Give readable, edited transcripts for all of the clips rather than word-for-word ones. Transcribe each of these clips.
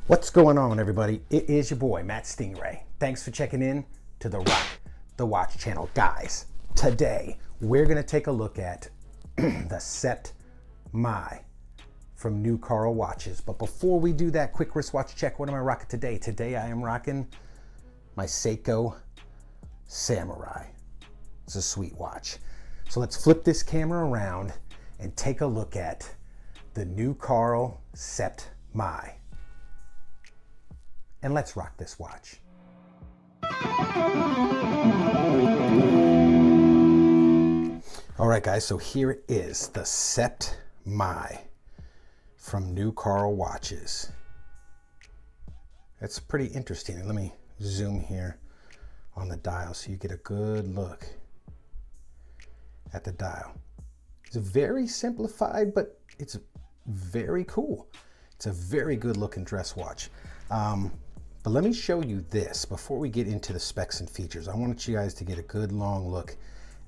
What's going on, everybody? It is your boy, Matt Stingray. Thanks for checking in to the Rock the Watch channel. Guys, today we're going to take a look at the Sept from Neucarl watches. But before we do that, quick wristwatch check. What am I rocking today? Today I am rocking my Seiko Samurai. It's a sweet watch. So let's flip this camera around and take a look at the Neucarl Sept. And let's rock this watch. All right, guys, so here it is, the Sept from Neucarl watches. That's pretty interesting. Let me zoom here on the dial so you get a good look at the dial. It's very simplified, but it's very cool. It's a very good looking dress watch. But let me show you this before we get into the specs and features. I want you guys to get a good long look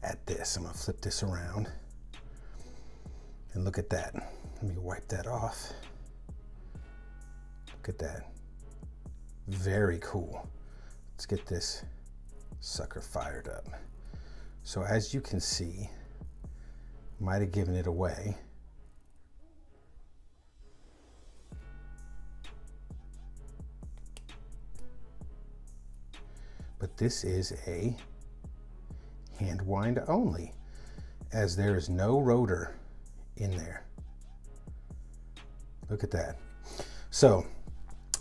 at this. I'm gonna flip this around and look at that. Let me wipe that off. Look at that. Very cool. Let's get this sucker fired up. So as you can see, might have given it away. But this is a hand wind only, as there is no rotor in there. Look at that. So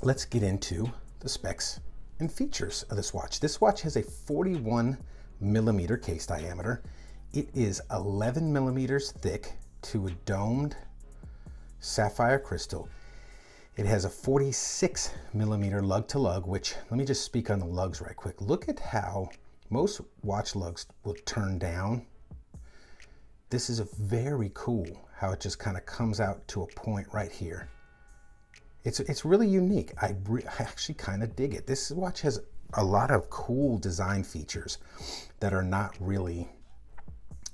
let's get into the specs and features of this watch. This watch has a 41 millimeter case diameter. It is 11 millimeters thick to a domed sapphire crystal. It has a 46 millimeter lug to lug, which, let me just speak on the lugs right quick. Look at how most watch lugs will turn down. This is a very cool how it just kind of comes out to a point right here. It's really unique. I actually kind of dig it. This watch has a lot of cool design features that are not really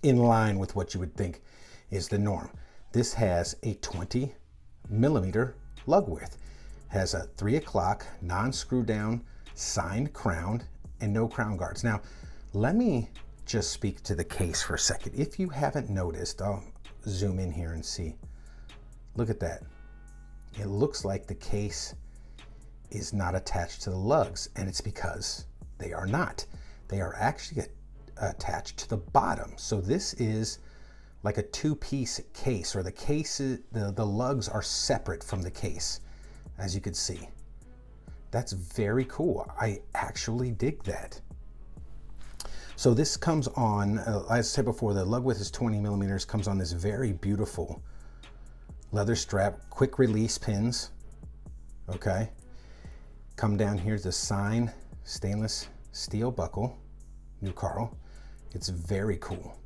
in line with what you would think is the norm. This has a 20 millimeter lug width, has a 3 o'clock non-screw down signed crown and no crown guards. Now let me just speak to the case for a second. If you haven't noticed, I'll zoom in here and see. Look at that. It looks like the case is not attached to the lugs, and it's because they are not. They are actually attached to the bottom. So this is like a two-piece case, or the case, the lugs are separate from the case, as you can see. That's very cool. I actually dig that. So this comes on, as I said before, the lug width is 20 millimeters, comes on this very beautiful leather strap, quick release pins, okay? Come down here to the sign, stainless steel buckle, Neucarl. It's very cool.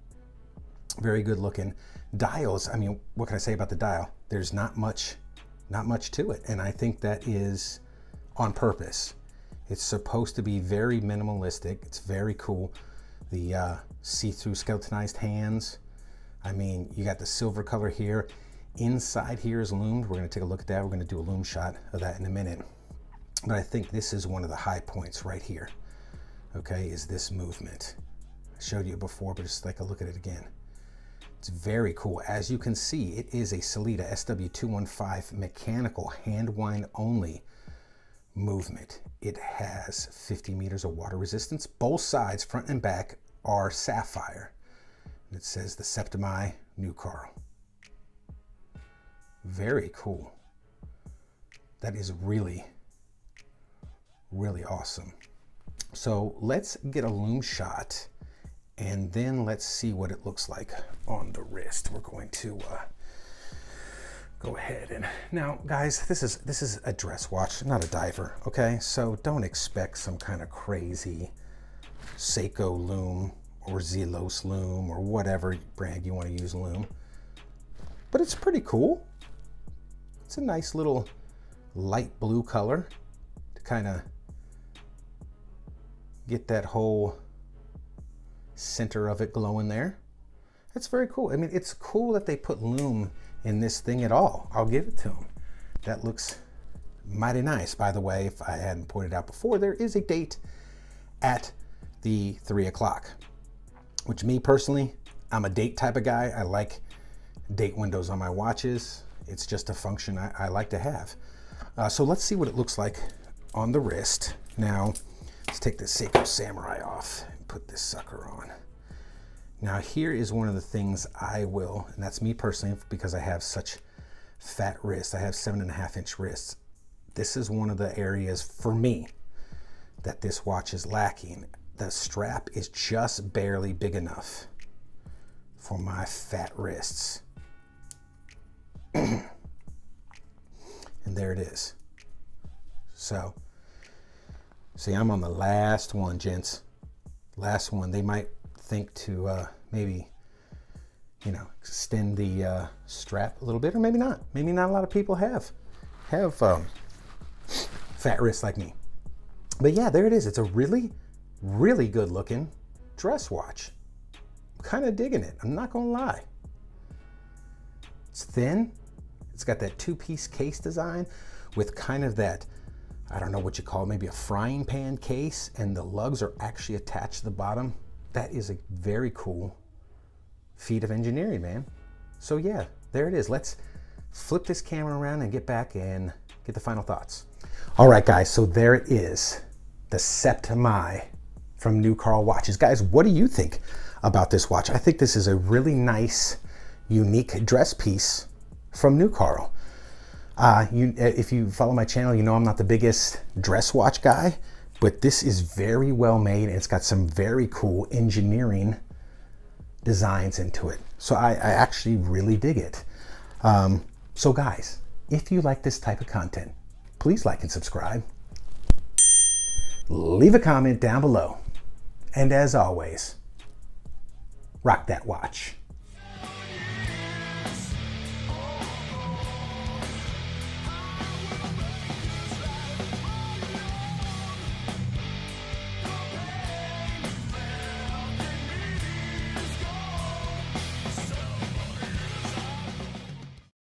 Very good looking. Dials, I mean, what can I say about the dial? There's not much to it, and I think that is on purpose. It's supposed to be very minimalistic. It's very cool. The see-through skeletonized hands. I mean, you got the silver color here. Inside here is loomed. We're going to take a look at that. We're going to do a loom shot of that in a minute. But I think this is one of the high points right here, okay, is this movement. I showed you before, but just take a look at it again. It's very cool. As you can see, it is a Sellita SW215 mechanical hand wind only movement. It has 50 meters of water resistance. Both sides, front and back, are sapphire. And it says the Sept Neucarl. Very cool. That is really, really awesome. So let's get a loom shot, and then let's see what it looks like on the wrist. We're going to go ahead and, now guys, this is a dress watch, not a diver, okay? So don't expect some kind of crazy Seiko loom or Zelos loom or whatever brand you want to use loom. But it's pretty cool. It's a nice little light blue color to kind of get that whole center of it glowing there. That's very cool. I mean, it's cool that they put loom in this thing at all. I'll give it to them. That looks mighty nice. By the way, if I hadn't pointed out before, there is a date at the 3 o'clock, which me personally, I'm a date type of guy. I like date windows on my watches. It's just a function I like to have. So let's see what it looks like on the wrist. Now, let's take the Seiko Samurai off and put this sucker on. Now here is one of the things I will, and that's me personally, because I have such fat wrists. I have 7.5-inch wrists. This is one of the areas for me that this watch is lacking. The strap is just barely big enough for my fat wrists. And there it is. So, see, I'm on the last one, gents. Last one. They might think to maybe, you know, extend the strap a little bit, or maybe not. Maybe not a lot of people have fat wrists like me. But yeah, there it is. It's a really, really good looking dress watch. I'm kind of digging it. I'm not gonna lie. It's thin. It's got that two-piece case design with kind of that, I don't know what you call it, maybe a frying pan case, and the lugs are actually attached to the bottom. That is a very cool feat of engineering, man. So yeah, there it is. Let's flip this camera around and get back and get the final thoughts. All right, guys, so there it is. The Sept from Neucarl Watches. Guys, what do you think about this watch? I think this is a really nice, unique dress piece from Neucarl. If you follow my channel, you know I'm not the biggest dress watch guy, but this is very well made, and it's got some very cool engineering designs into it. So I actually really dig it. So guys, if you like this type of content, please like and subscribe. Leave a comment down below. And as always, rock that watch.